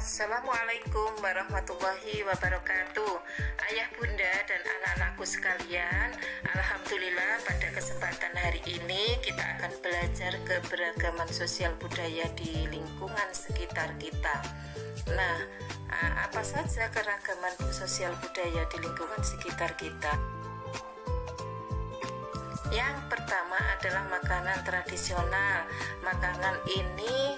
Assalamualaikum warahmatullahi wabarakatuh. Ayah, bunda, dan anak-anakku sekalian, alhamdulillah pada kesempatan hari ini kita akan belajar keberagaman sosial budaya di lingkungan sekitar kita. Nah, apa saja keragaman sosial budaya di lingkungan sekitar kita? Yang pertama adalah makanan tradisional. Makanan ini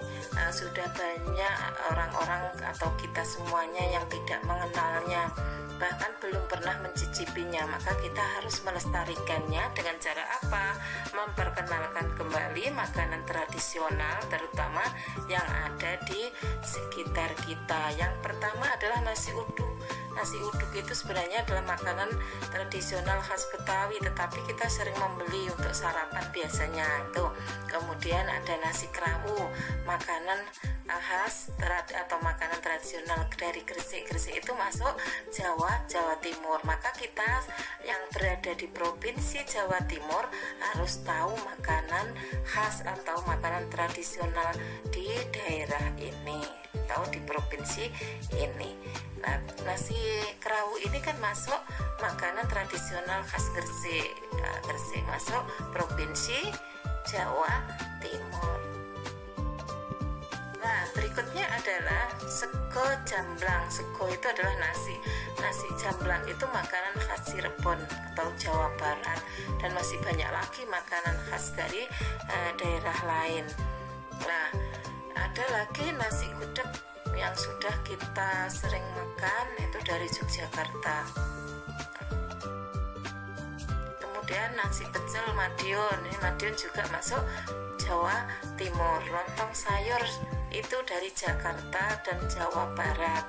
sudah banyak orang-orang atau kita semuanya yang tidak mengenalnya, bahkan belum pernah mencicipinya. Maka kita harus melestarikannya dengan cara apa? Memperkenalkan kembali makanan tradisional, terutama yang ada di sekitar kita. Yang pertama adalah nasi uduk. Nasi uduk itu sebenarnya adalah makanan tradisional khas Betawi, tetapi kita sering membeli untuk sarapan biasanya itu. Kemudian ada nasi kerawu, makanan khas atau makanan tradisional dari Gresik. Gresik itu masuk Jawa Timur. Maka kita yang berada di provinsi Jawa Timur harus tahu makanan khas atau makanan tradisional di daerah ini, tahu di provinsi ini. Nah, nasi kerawu ini kan masuk makanan tradisional khas Gresik. Nah, Gresik masuk provinsi Jawa Timur. Nah, berikutnya adalah sego jamblang. Sego itu adalah nasi jamblang itu makanan khas Cirebon atau Jawa Barat, dan masih banyak lagi makanan khas dari daerah lain. Nah, ada lagi nasi gudeg yang sudah kita sering makan, itu dari Yogyakarta. Kemudian nasi pecel Madiun, ini Madiun juga masuk Jawa Timur. Lontong sayur itu dari Jakarta dan Jawa Barat.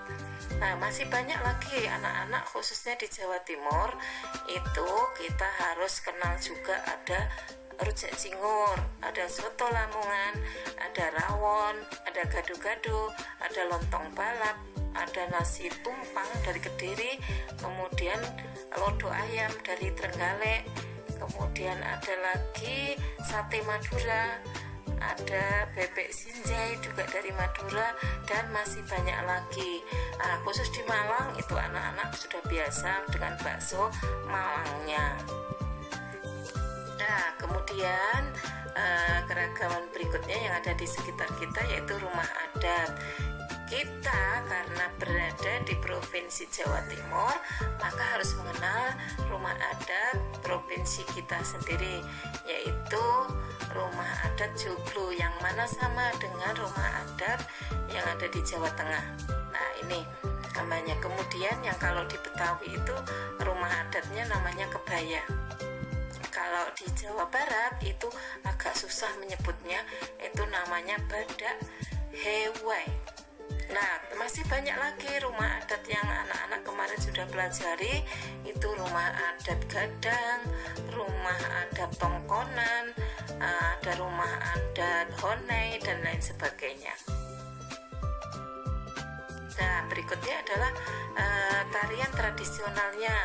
Nah, masih banyak lagi anak-anak khususnya di Jawa Timur itu kita harus kenal juga. Ada rujak cingur, ada soto Lamongan, ada rawon, ada gado-gado, ada lontong balap, ada nasi tumpang dari Kediri, kemudian lodo ayam dari Trenggalek, kemudian ada lagi sate Madura, ada bebek sinjai juga dari Madura, dan masih banyak lagi. Nah, khusus di Malang itu anak-anak sudah biasa dengan bakso Malangnya. Nah, kemudian keragaman berikutnya yang ada di sekitar kita yaitu rumah adat. Kita karena berada di provinsi Jawa Timur, maka harus mengenal rumah adat provinsi kita sendiri, yaitu rumah adat Joglo, yang mana sama dengan rumah adat yang ada di Jawa Tengah. Nah, ini namanya. Kemudian yang kalau di Betawi itu rumah adatnya namanya kebaya. Kalau di Jawa Barat itu agak susah menyebutnya, itu namanya badak hewai. Nah, masih banyak lagi rumah adat yang anak-anak kemarin sudah pelajari, itu rumah adat Gadang, rumah adat Tongkonan, ada rumah adat Honai, dan lain sebagainya. Nah, berikutnya adalah tarian tradisionalnya,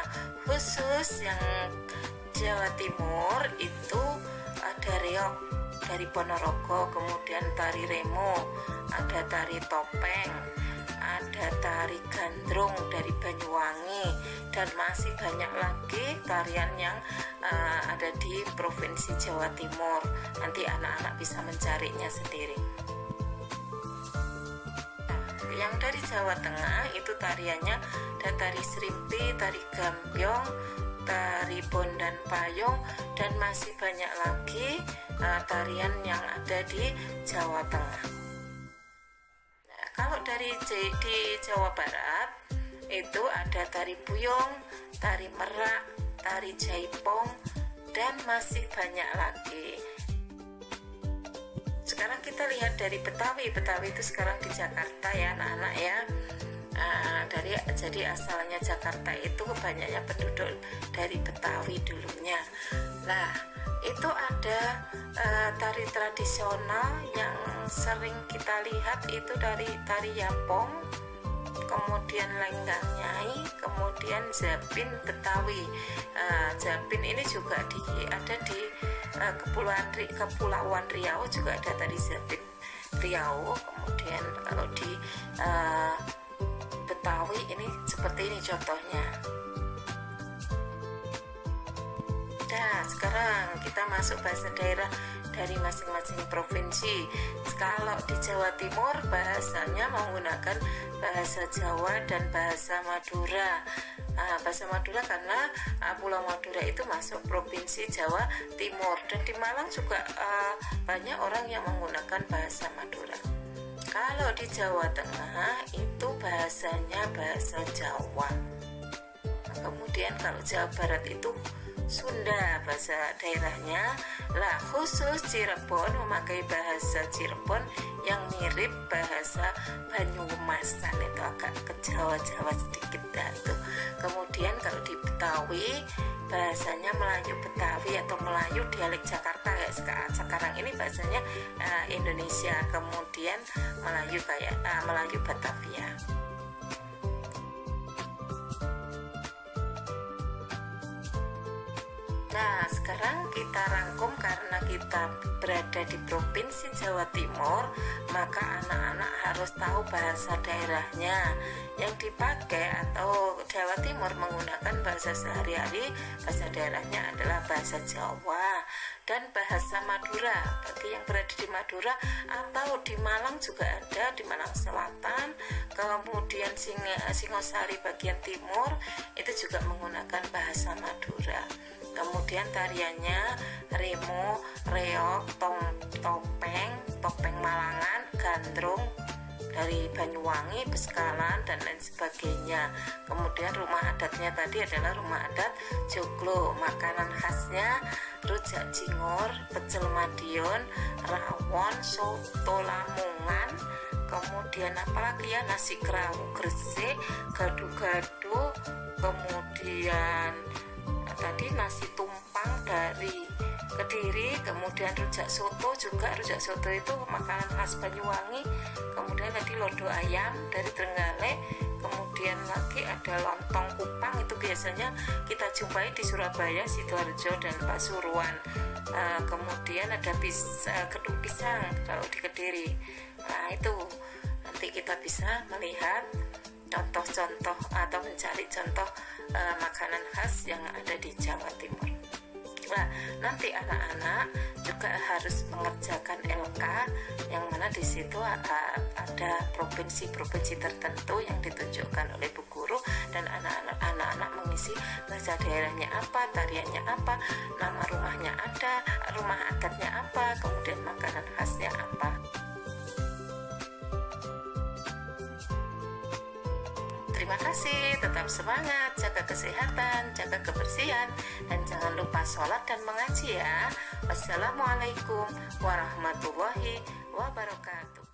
khusus yang Jawa Timur itu ada reog dari Ponorogo, kemudian tari remo, ada tari topeng, ada tari gandrung dari Banyuwangi, dan masih banyak lagi tarian yang ada di provinsi Jawa Timur. Nanti anak-anak bisa mencarinya sendiri. Yang dari Jawa Tengah itu tariannya ada tari serimpi, tari gambyong, tari bondan payung, dan masih banyak lagi tarian yang ada di Jawa Tengah. Nah, kalau di Jawa Barat itu ada tari buyung, tari merak, tari jaipong, dan masih banyak lagi. Sekarang kita lihat dari Betawi. Betawi itu sekarang di Jakarta ya anak-anak ya. Jadi asalnya Jakarta itu banyaknya penduduk dari Betawi dulunya. Nah, itu ada tari tradisional yang sering kita lihat itu dari tari Yapong, kemudian Lenggang Nyai, kemudian Zapin Betawi. Zapin ini juga ada di Kepulauan Riau juga ada tari Zapin. Riau, kemudian kalau di Betawi ini seperti ini contohnya. Nah, sekarang kita masuk bahasa daerah dari masing-masing provinsi. Kalau di Jawa Timur bahasanya menggunakan bahasa Jawa dan bahasa Madura. Bahasa Madura karena Pulau Madura itu masuk provinsi Jawa Timur, dan di Malang juga banyak orang yang menggunakan bahasa Madura. Kalau di Jawa Tengah itu bahasanya bahasa Jawa. Kemudian kalau Jawa Barat itu Sunda bahasa daerahnya. Lah khusus Cirebon memakai bahasa Cirebon yang mirip bahasa Banyumasan, itu agak ke Jawa-Jawa sedikit dah itu. Kemudian kalau di Betawi bahasanya Melayu Betawi atau Melayu dialek Jakarta kayak sekarang ini bahasanya Indonesia. Kemudian Melayu kayak Melayu Batavia. Nah, sekarang kita rangkum karena kita berada di Provinsi Jawa Timur, maka anak-anak harus tahu bahasa daerahnya. Yang dipakai atau Jawa Timur menggunakan bahasa sehari-hari, bahasa daerahnya adalah bahasa Jawa dan bahasa Madura. Bagi yang berada di Madura atau di Malang juga ada, di Malang Selatan, kemudian Singosari bagian timur itu juga menggunakan bahasa Madura. Kemudian tariannya remo, reog, topeng Malangan, gandrung dari Banyuwangi, Beskalan dan lain sebagainya. Kemudian rumah adatnya tadi adalah rumah adat Joglo. Makanan khasnya rujak cingur, pecel Madiun, rawon, soto Lamongan. Kemudian apalagi ya, nasi kerawu Gresik, gado-gado, kemudian tadi nasi tumpang dari Kediri, kemudian rujak soto juga. Rujak soto itu makanan khas Banyuwangi. Kemudian tadi lodo ayam dari Trenggalek. Kemudian lagi ada lontong kupang, itu biasanya kita jumpai di Surabaya, Sidoarjo dan Pasuruan. Kemudian ada gedung pisang kalau di Kediri. Nah, itu nanti kita bisa melihat contoh-contoh atau mencari contoh makanan khas yang ada di Jawa Timur. Nah, nanti anak-anak juga harus mengerjakan LK, yang mana di situ ada provinsi-provinsi tertentu yang ditunjukkan oleh bu guru, dan anak-anak mengisi bahasa daerahnya apa, tariannya apa, nama rumahnya ada, rumah adatnya apa, kemudian makanan khasnya apa. Terima kasih, tetap semangat, jaga kesehatan, jaga kebersihan, dan jangan lupa sholat dan mengaji ya. Wassalamualaikum warahmatullahi wabarakatuh.